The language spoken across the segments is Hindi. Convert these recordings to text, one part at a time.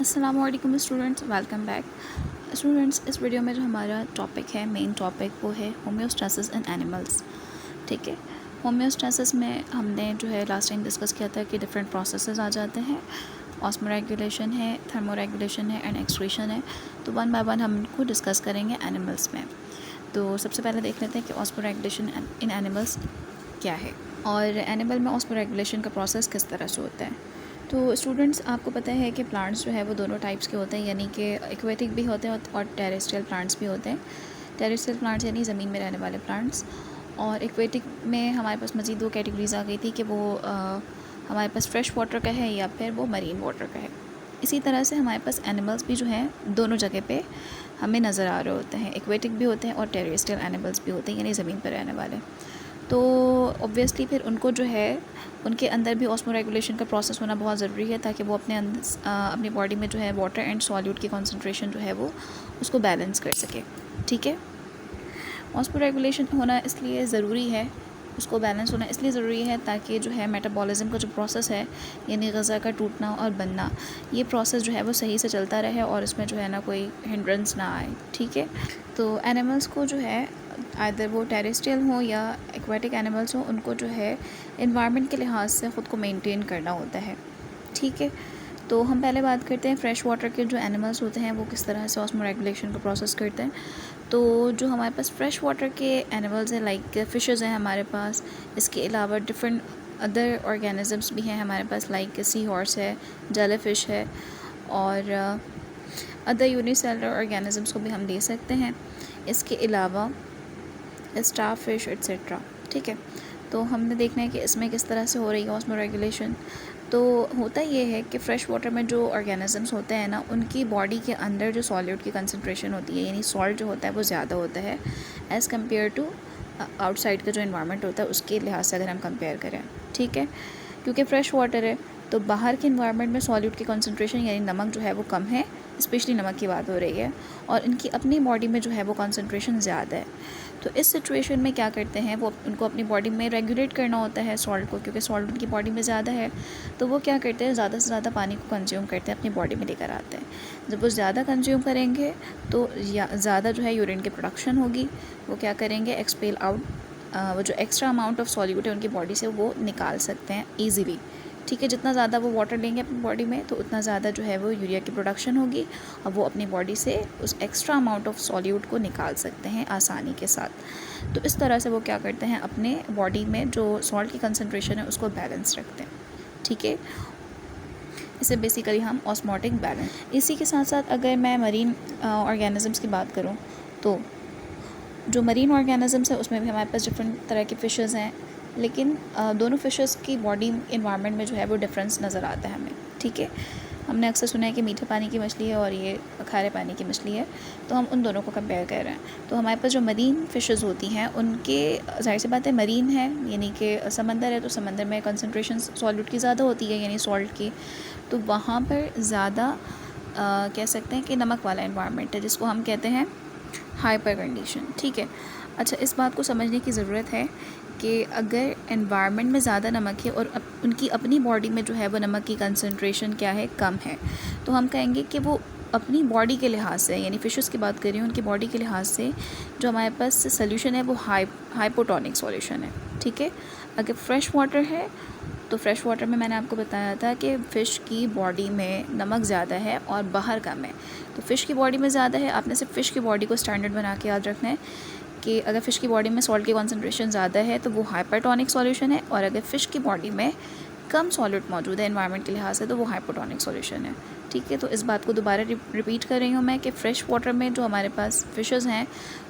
अस्सलामुअलैकुम स्टूडेंट्स, वेलकम बैक। स्टूडेंट्स, इस वीडियो में जो हमारा टॉपिक है, मेन टॉपिक, वो है होम्योस्टेसिस इन एनिमल्स। ठीक है। होम्योस्टेसिस में हमने जो है लास्ट टाइम डिस्कस किया था कि डिफरेंट प्रोसेसेस आ जाते हैं। ऑस्मोरेगुलेशन है, थर्मोरेगुलेशन है एंड एक्सक्रीशन है। तो वन बाय वन हम इनको डिस्कस करेंगे एनिमल्स में। तो सबसे पहले देख लेते हैं कि ऑस्मोरेगुलेशन इन एनिमल्स क्या है और एनिमल में ऑस्मोरेगुलेशन का प्रोसेस किस तरह से होता है। तो स्टूडेंट्स, आपको पता है कि प्लांट्स जो है वो दोनों टाइप्स के होते हैं, यानी कि एक्वेटिक भी होते हैं और टेरेस्ट्रियल प्लांट्स भी होते हैं। टेरेस्ट्रियल प्लांट्स यानी ज़मीन में रहने वाले प्लांट्स, और एक्वेटिक में हमारे पास मज़ीद दो कैटेगरीज आ गई थी कि वो हमारे पास फ्रेश वाटर का है या फिर वो मरीन वाटर का है। इसी तरह से हमारे पास एनिमल्स भी जो हैं दोनों जगह पे हमें नज़र आ रहे होते हैं। एक्वेटिक भी होते हैं और टेरेस्ट्रियल एनिमल्स भी होते हैं, यानी ज़मीन पर रहने वाले। तो ऑब्वियसली फिर उनको जो है उनके अंदर भी ऑस्मोरेगुलेशन का प्रोसेस होना बहुत ज़रूरी है, ताकि वो अपनी बॉडी में जो है वाटर एंड सॉल्यूट की कंसंट्रेशन जो है वो उसको बैलेंस कर सके। ठीक है। ऑस्मोरेगुलेशन होना इसलिए ज़रूरी है, उसको बैलेंस होना इसलिए ज़रूरी है ताकि जो है मेटाबॉलिज्म का जो प्रोसेस है, यानी ग़ज़ा का टूटना और बनना, ये प्रोसेस जो है वो सही से चलता रहे और इसमें जो है ना कोई हिंड्रेंस ना आए। ठीक है। तो एनिमल्स को जो है आइदर वो टेरेस्ट्रियल हो या एक्वेटिक एनिमल्स हो, उनको जो है एनवायरनमेंट के लिहाज से ख़ुद को मेंटेन करना होता है। ठीक है। तो हम पहले बात करते हैं फ्रेश वाटर के जो एनिमल्स होते हैं वो किस तरह से ऑस्मोरेगुलेशन का प्रोसेस करते हैं। तो जो हमारे पास फ्रेश वाटर के एनिमल्स हैं, लाइक फ़िशेज़ हैं हमारे पास, इसके अलावा डिफरेंट अदर ऑर्गेनिज़म्स भी हैं हमारे पास, लाइक सी हॉर्स है, जेलीफ़िश है, और अदर यूनिसेलुलर ऑर्गेनिज़म्स को भी हम ले सकते हैं। इसके अलावा स्टार फिश एट्सेट्रा। ठीक है। तो हमने देखना है कि इसमें किस तरह से हो रही है ऑस्मोरेगुलेशन। तो होता ये है कि फ़्रेश वाटर में जो ऑर्गेनिज़म्स होते हैं ना, उनकी बॉडी के अंदर जो सॉल्यूट की कंसंट्रेशन होती है, यानी सॉल्ट जो होता है वो ज़्यादा होता है एज़ कम्पेयर टू आउटसाइड का जो इन्वायरमेंट होता है उसके लिहाज से अगर हम कंपेयर करें। ठीक है। क्योंकि फ़्रेश वाटर है तो बाहर के इन्वायरमेंट में सॉल्यूट की कंसंट्रेशन यानी नमक जो है वो कम है, स्पेशली नमक की बात हो रही है, और इनकी अपनी बॉडी में जो है वो कंसंट्रेशन ज़्यादा है। तो इस सिचुएशन में क्या करते हैं, वो उनको अपनी बॉडी में रेगुलेट करना होता है सॉल्ट को, क्योंकि सॉल्ट उनकी बॉडी में ज़्यादा है। तो वो क्या करते हैं, ज़्यादा से ज़्यादा पानी को कंज्यूम करते हैं, अपनी बॉडी में लेकर आते हैं। जब वो ज़्यादा कंज्यूम करेंगे तो ज़्यादा जो है यूरिन की प्रोडक्शन होगी। वो क्या करेंगे, एक्सपेल आउट वो जो एक्स्ट्रा अमाउंट ऑफ सॉल्यूट है उनकी बॉडी से वो निकाल सकते हैं ईज़िली। ठीक है। जितना ज़्यादा वो वाटर लेंगे अपनी बॉडी में तो उतना ज़्यादा जो है वो यूरिया की प्रोडक्शन होगी, और वो अपनी बॉडी से उस एक्स्ट्रा अमाउंट ऑफ सॉल्यूट को निकाल सकते हैं आसानी के साथ। तो इस तरह से वो क्या करते हैं, अपने बॉडी में जो सॉल्ट की कंसंट्रेशन है उसको बैलेंस रखते हैं। ठीक है। इसे बेसिकली हम ऑस्मोटिक बैलेंस। इसी के साथ साथ अगर मैं मरीन ऑर्गेनिज़म्स की बात करूँ, तो जो मरीन ऑर्गेनिज़म्स है उसमें भी हमारे पास डिफरेंट तरह के फ़िशेज़ हैं, लेकिन दोनों फ़िशेज़ की बॉडी इन्वायरमेंट में जो है वो डिफरेंस नज़र आता है हमें। ठीक है। हमने अक्सर सुना है कि मीठे पानी की मछली है और ये खारे पानी की मछली है, तो हम उन दोनों को कंपेयर कर रहे हैं। तो हमारे पास जो मरीन फ़िशेज़ होती हैं उनके, ज़ाहिर सी बात है मरीन है यानी कि समंदर है, तो समंदर में कंसंट्रेशन सॉल्यूट की ज़्यादा होती है, यानी सॉल्ट की। तो वहाँ पर ज़्यादा कह सकते हैं कि नमक वाला इन्वायरमेंट है, जिसको हम कहते हैं हाइपर कंडीशन। ठीक है। अच्छा, इस बात को समझने की ज़रूरत है कि अगर एनवायरनमेंट में ज़्यादा नमक है और उनकी अपनी बॉडी में जो है वो नमक की कंसंट्रेशन क्या है, कम है, तो हम कहेंगे कि वो अपनी बॉडी के लिहाज से, यानी फ़िशेस की बात कर रही हूँ, उनकी बॉडी के लिहाज से जो हमारे पास सोल्यूशन है वो हाइपोटोनिक सॉल्यूशन है। ठीक है। अगर फ्रेश वाटर है तो फ्रेश वाटर में मैंने आपको बताया था कि फ़िश की बॉडी में नमक ज़्यादा है और बाहर कम है। तो फ़िश की बॉडी में ज़्यादा है, आपने सिर्फ फ़िश की बॉडी को स्टैंडर्ड बना के याद रखना है कि अगर फ़िश की बॉडी में सॉल्ट की कॉन्सेंट्रेशन ज़्यादा है तो वो हाइपरटोनिक सॉल्यूशन है, और अगर फ़िश की बॉडी में कम सॉल्यूट मौजूद है एनवायरनमेंट के लिहाज से तो वो हाइपोटोनिक सॉल्यूशन है। ठीक है। तो इस बात को दोबारा रिपीट कर रही हूँ मैं कि फ़्रेश वाटर में जो हमारे पास फ़िशेज़ हैं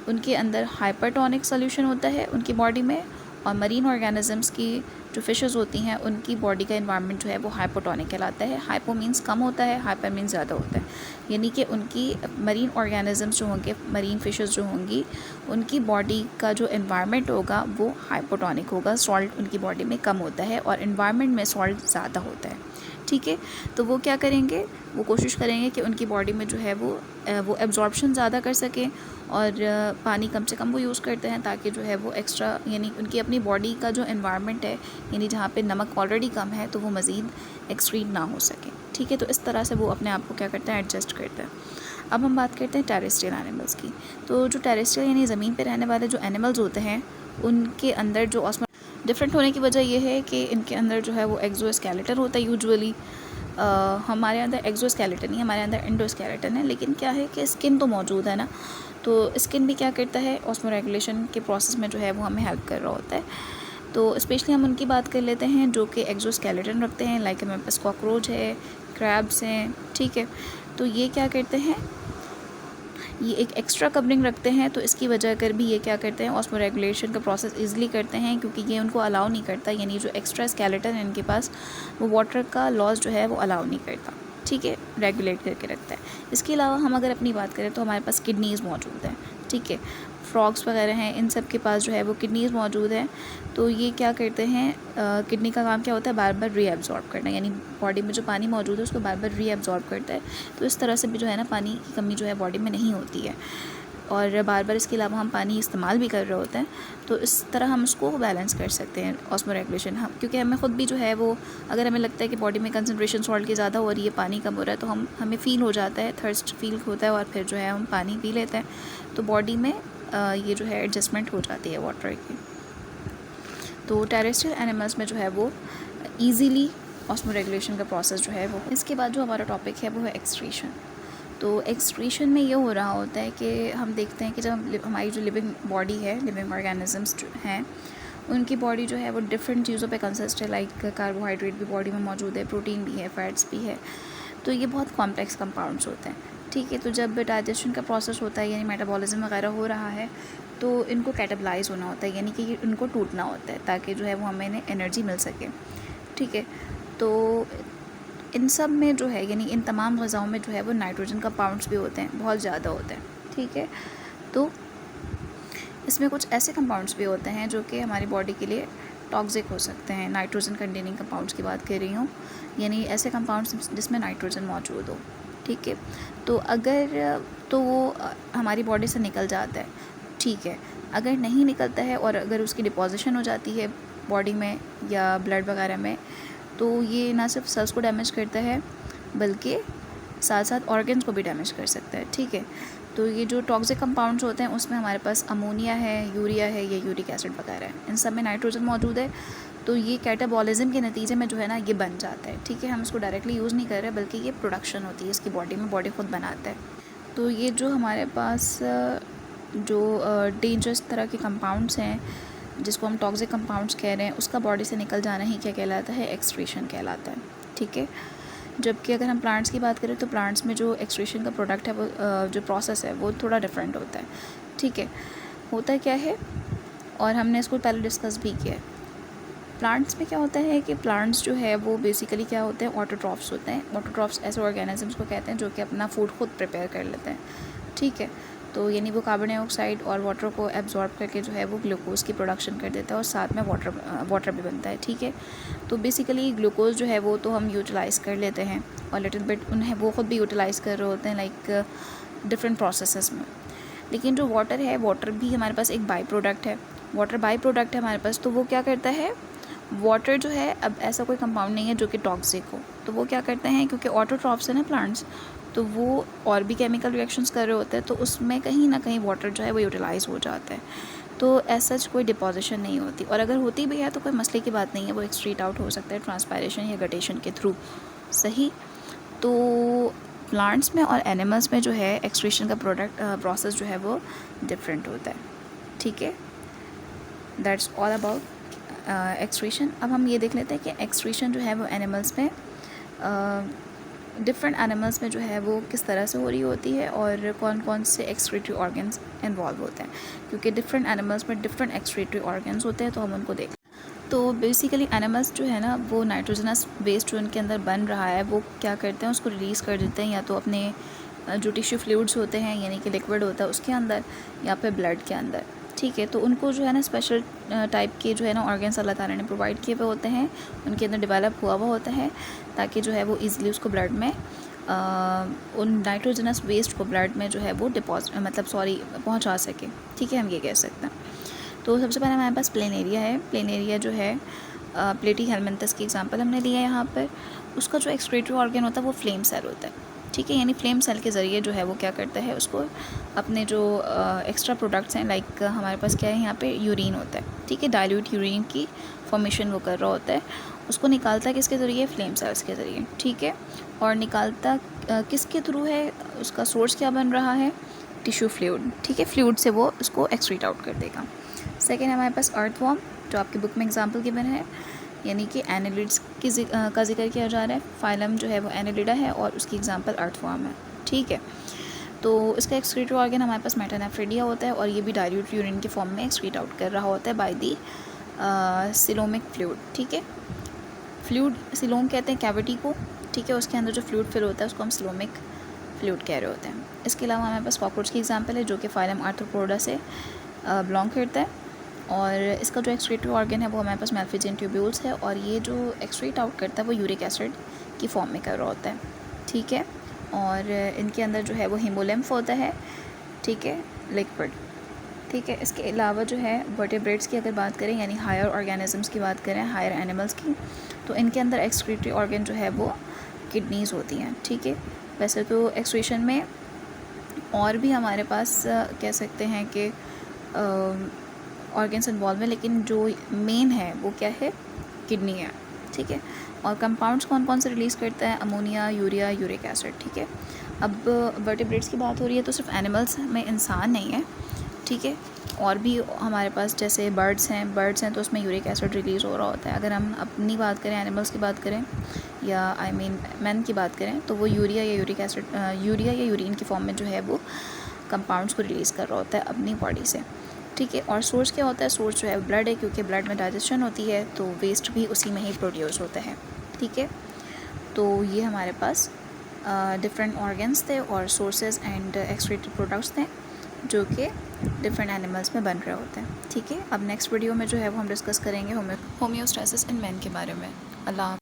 उनके अंदर हाइपरटोनिक सॉल्यूशन होता है उनकी बॉडी में, और मरीन ऑर्गेनिज़म्स की जो फ़िशेज़ होती हैं उनकी बॉडी का इन्वायरमेंट जो है वो हाइपोटोनिक कहलाता है। हाइपो मीन्स कम होता है, हाइपर मीन्स ज़्यादा होता है, यानी कि उनकी मरीन ऑर्गेनिज़म्स जो होंगे, मरीन फ़िशेज़ जो होंगी, उनकी बॉडी का जो इन्वायरमेंट होगा वो हाइपोटोनिक होगा, सॉल्ट उनकी बॉडी में कम होता है और इन्वायरमेंट में सॉल्ट ज़्यादा होता है। ठीक है। तो वो क्या करेंगे, वो कोशिश करेंगे कि उनकी बॉडी में जो है वो एब्जॉर्प्शन ज़्यादा कर सकें, और पानी कम से कम वो यूज़ करते हैं ताकि जो है वो एक्स्ट्रा यानी उनकी अपनी बॉडी का जो एनवायरनमेंट है यानी जहाँ पे नमक ऑलरेडी कम है तो वो मज़ीद एक्सक्रीट ना हो सके, ठीक है। तो इस तरह से वो अपने आप को क्या करते हैं, एडजस्ट करते हैं। अब हम बात करते हैं टेरेस्ट्रियल एनिमल्स की। तो जो टेरेस्ट्रियल यानी ज़मीन पे रहने वाले जो एनिमल्स होते हैं उनके अंदर जो ऑस्मो डिफरेंट होने की वजह यह है कि इनके अंदर जो है वो एक्सोस्केलेटन होता है यूजुअली। हमारे अंदर एक्सोस्केलेटन नहीं, हमारे अंदर एंडोस्केलेटन है, लेकिन क्या है कि स्किन तो मौजूद है ना, तो स्किन भी क्या करता है, ऑस्मो रेगुलेशन के प्रोसेस में जो है वो हमें हेल्प कर रहा होता है। तो स्पेशली हम उनकी बात कर लेते हैं जो कि एक्सोस्केलेटन रखते हैं, लाइक हमारे पास कॉकरोच है, क्रैब्स हैं, ठीक है। तो ये क्या करते हैं, ये एक एक्स्ट्रा कवरिंग रखते हैं, तो इसकी वजह कर भी ये क्या करते हैं, ऑस्मो रेगुलेशन का प्रोसेस ईजिली करते हैं, क्योंकि ये उनको अलाउ नहीं करता, यानी जो एक्स्ट्रा स्केलेटन है इनके पास वो वाटर का लॉस जो है वो अलाउ नहीं करता, ठीक है, रेगुलेट करके रखता है। इसके अलावा हम अगर अपनी बात करें तो हमारे पास किडनीज़ मौजूद हैं, ठीक है, फ्रॉग्स वगैरह हैं, इन सब के पास जो है वो किडनीज़ मौजूद है। तो ये क्या करते हैं, किडनी का काम क्या होता है, बार बार रीअब्जॉर्ब करना, यानी बॉडी में जो पानी मौजूद है उसको बार बार रीअब्जॉर्ब करता है। तो इस तरह से भी जो है ना पानी की कमी जो है बॉडी में नहीं होती है, और बार बार इसके अलावा हम पानी इस्तेमाल भी कर रहे होते हैं। तो इस तरह हम उसको बैलेंस कर सकते हैं ऑस्मो रेगुलेशन। हम क्योंकि हमें ख़ुद भी जो है वो अगर हमें लगता है कि बॉडी में कंसंट्रेशन सॉल्ट की ज़्यादा हो रही है, पानी कम हो रहा है, तो हमें फ़ील हो जाता है, थर्स्ट फील होता है, और फिर जो है हम पानी पी लेते हैं, तो बॉडी में ये जो है एडजस्टमेंट हो जाती है वाटर की। तो टेरेस्ट्रियल एनिमल्स में जो है वो ईज़िली ऑस्मो रेगुलेशन का प्रोसेस जो है वो। इसके बाद जो हमारा टॉपिक है वो है एक्सक्रीशन। तो एक्सक्रीशन में ये हो रहा होता है कि हम देखते हैं कि जब हमारी जो लिविंग बॉडी है, लिविंग ऑर्गेनिजम्स हैं, उनकी बॉडी जो है वो डिफरेंट चीज़ों पे कंसिस्ट है, लाइक कार्बोहाइड्रेट भी बॉडी में मौजूद है, प्रोटीन भी है, फैट्स भी है। तो ये बहुत कॉम्प्लेक्स कंपाउंड्स होते हैं, ठीक है। तो जब डाइजेशन का प्रोसेस होता है यानी मेटाबॉलिज्म वगैरह हो रहा है, तो इनको कैटाबलाइज होना होता है, यानी कि इनको टूटना होता है ताकि जो है वो हमें एनर्जी मिल सके, ठीक है। तो इन सब में जो है यानी इन तमाम ग़िज़ाओं में जो है वो नाइट्रोजन कंपाउंड्स भी होते हैं, बहुत ज़्यादा होते हैं, ठीक है। तो इसमें कुछ ऐसे कंपाउंड्स भी होते हैं जो कि हमारी बॉडी के लिए टॉक्सिक हो सकते हैं। नाइट्रोजन कंटेनिंग कंपाउंड्स की बात कर रही हूँ, यानी ऐसे कंपाउंड्स जिसमें नाइट्रोजन मौजूद हो, ठीक है। तो अगर तो वो हमारी बॉडी से निकल जाता है, ठीक है। अगर नहीं निकलता है और अगर उसकी डिपोजिशन हो जाती है बॉडी में या ब्लड वगैरह में, तो ये ना सिर्फ सेल्स को डैमेज करता है बल्कि साथ साथ ऑर्गन्स को भी डैमेज कर सकता है, ठीक है। तो ये जो टॉक्सिक कंपाउंड्स होते हैं उसमें हमारे पास अमोनिया है, यूरिया है या यूरिक एसिड वगैरह है, इन सब में नाइट्रोजन मौजूद है। तो ये कैटाबॉलिज्म के नतीजे में जो है ना ये बन जाता है, ठीक है। हम इसको डायरेक्टली यूज़ नहीं कर रहे बल्कि ये प्रोडक्शन होती है इसकी बॉडी में, बॉडी खुद बनाता है। तो ये जो हमारे पास जो डेंजरस तरह के कंपाउंड्स हैं जिसको हम टॉक्सिक कंपाउंड्स कह रहे हैं, उसका बॉडी से निकल जाना ही क्या कहलाता है, एक्सक्रीशन कहलाता है, ठीक है। जबकि अगर हम प्लांट्स की बात करें तो प्लांट्स में जो एक्सक्रीशन का प्रोडक्ट है वो जो प्रोसेस है वो थोड़ा डिफरेंट होता है, ठीक है। होता क्या है, और हमने इसको पहले डिस्कस भी किया है। प्लांट्स में क्या होता है कि प्लांट्स जो है वो बेसिकली क्या होते हैं, ऑटोट्रॉफ्स होते हैं। ऑटोट्रॉफ्स ऐसे ऑर्गेनिजम्स को कहते हैं जो कि अपना फूड खुद प्रिपेयर कर लेते हैं, ठीक है। तो यानी वो कार्बन डाइऑक्साइड और वाटर को एब्जॉर्ब करके जो है वो ग्लूकोज़ की प्रोडक्शन कर देता है और साथ में वाटर भी बनता है, ठीक है। तो बेसिकली ग्लूकोज़ जो है वो तो हम यूटिलाइज़ कर लेते हैं और लिटिल बिट उन्हें वो ख़ुद भी यूटिलाइज़ कर रहे होते हैं, लाइक डिफरेंट प्रोसेसेस में। लेकिन जो वाटर है, वाटर भी हमारे पास एक बाई प्रोडक्ट है, वाटर बाई प्रोडक्ट है हमारे पास। तो वो क्या करता है, वाटर जो है, अब ऐसा कोई कंपाउंड नहीं है जो कि टॉक्सिक हो, तो वो क्या करते हैं, क्योंकि ऑटोट्रॉफ्स है ना प्लांट्स, तो वो और भी केमिकल रिएक्शंस कर रहे होते हैं, तो उसमें कहीं ना कहीं वाटर जो है वो यूटिलाइज़ हो जाता है। तो ऐसा कोई डिपोजिशन नहीं होती, और अगर होती भी है तो कोई मसले की बात नहीं है, वो एक्सक्रीट आउट हो सकता है ट्रांसपायरेशन या गटेशन के थ्रू, सही। तो प्लांट्स में और एनिमल्स में जो है एक्सक्रीशन का प्रोसेस जो है वो डिफरेंट होता है, ठीक है। That's all about excretion. अब हम ये देख लेते हैं कि एक्सक्रीशन जो है वो एनिमल्स में डिफरेंट एनिमल्स में जो है वो किस तरह से हो रही होती है और कौन कौन से एक्सक्रीटरी ऑर्गन्स इन्वॉल्व होते हैं, क्योंकि डिफरेंट एनिमल्स में डिफरेंट एक्सक्रीटरी ऑर्गन्स होते हैं, तो हम उनको देखें। तो बेसिकली एनिमल्स जो है ना वो नाइट्रोजनस वेस्ट जो उनके अंदर बन रहा है वो क्या करते हैं, उसको रिलीज़ कर देते हैं, या तो अपने जो टिश्यू फ्लूइड्स होते हैं यानी कि लिक्विड होता है उसके अंदर, या फिर ब्लड के अंदर, ठीक है। तो उनको जो है ना स्पेशल टाइप के जो है ना ऑर्गन्स अल्लाह ताला ने प्रोवाइड किए हुए होते हैं, उनके अंदर डेवलप हुआ होता है, ताकि जो है वो ईज़िली उसको ब्लड में उन नाइट्रोजनस वेस्ट को ब्लड में जो है वो पहुंचा सके। ठीक है, हम ये कह सकते हैं। तो सबसे पहले हमारे पास प्लेन एरिया है। प्लेन एरिया जो है प्लेटी हेलमिंथस की एग्जांपल हमने लिया है यहाँ पर। उसका जो एक्सक्रीटरी ऑर्गन होता है वो फ्लेम सेल होता है। ठीक है, यानी फ्लेम सेल के ज़रिए जो है वो क्या करता है, उसको अपने जो एक्स्ट्रा प्रोडक्ट्स हैं, लाइक हमारे पास क्या है यहाँ पे यूरिन होता है। ठीक है, डाइल्यूट यूरिन की फॉर्मेशन वो कर रहा होता है, उसको निकालता है किसके ज़रिए, फ्लेम सेल्स के ज़रिए। ठीक है, और निकालता किसके थ्रू है, उसका सोर्स क्या बन रहा है, टिश्यू फ्लूइड। ठीक है, फ्लूइड से वो उसको एक्सक्रीट आउट कर देगा। सेकेंड हमारे पास अर्थवॉर्म, जो आपकी बुक में एग्जाम्पल गिवन है, यानी कि एनालिड्स का जिक्र किया जा रहा है। फाइलम जो है वो एनालिडा है और उसकी एग्जांपल अर्थवॉर्म है। ठीक है, तो इसका एक्सक्रीटरी ऑर्गन हमारे पास मेटानेफ्रेडिया होता है, और ये भी डाइल्यूट यूरिन के फॉर्म में एक्सक्रीट आउट कर रहा होता है बाय दी सिलोमिक फ्लूइड। ठीक है, फ्लूइड सिलोम कहते हैं कैविटी को। ठीक है, उसके अंदर जो फ्लूइड फिल होता है उसको हम सिलोमिक फ्लूइड कह रहे होते हैं। इसके अलावा हमारे पास कॉकरोच की एग्जाम्पल है, जो कि फाइलम आर्थ्रोपोडा से बिलोंग करता है, और इसका जो एक्सक्रीटरी ऑर्गन है वो हमारे पास मैल्फिजियन ट्यूब्यूल्स है, और ये जो एक्सक्रीट आउट करता है वो यूरिक एसिड की फॉर्म में कर रहा होता है। ठीक है, और इनके अंदर जो है वो हीमोलिम्फ होता है। ठीक है, लिक्विड। ठीक है, इसके अलावा जो है वर्टेब्रेट्स की अगर बात करें, यानी हायर ऑर्गेनिजम्स की बात करें, हायर एनिमल्स की, तो इनके अंदर एक्सक्रीटरी ऑर्गन जो है वो किडनीज़ होती हैं। ठीक है, वैसे तो एक्सक्रीशन में और भी हमारे पास कह सकते हैं कि ऑर्गन्स इन्वॉल्व हैं, लेकिन जो मेन है वो क्या है, किडनी है। ठीक है, और कंपाउंड्स कौन कौन से रिलीज़ करता है, अमोनिया, यूरिया, यूरिक एसिड। ठीक है, अब वर्टेब्रेट्स की बात हो रही है तो सिर्फ एनिमल्स में, इंसान नहीं है। ठीक है, और भी हमारे पास जैसे बर्ड्स हैं तो उसमें यूरिक एसिड रिलीज़ हो रहा होता है। अगर हम अपनी बात करें, एनिमल्स की बात करें, या मैन की बात करें, तो वो यूरिया या यूरिन की फॉर्म में जो है वो कंपाउंड्स को रिलीज़ कर रहा होता है अपनी बॉडी से। ठीक है, और सोर्स क्या होता है, सोर्स जो है ब्लड है, क्योंकि ब्लड में डाइजेशन होती है तो वेस्ट भी उसी में ही प्रोड्यूस होता है। ठीक है, तो ये हमारे पास डिफरेंट ऑर्गन्स थे और सोर्सेज एंड एक्सक्रीटेड प्रोडक्ट्स थे, जो कि डिफरेंट एनिमल्स में बन रहे होते हैं। ठीक है, अब नेक्स्ट वीडियो में जो है वो हम डिस्कस करेंगे होम्योस्टैसिस इन मैन के बारे में। अल्लाह।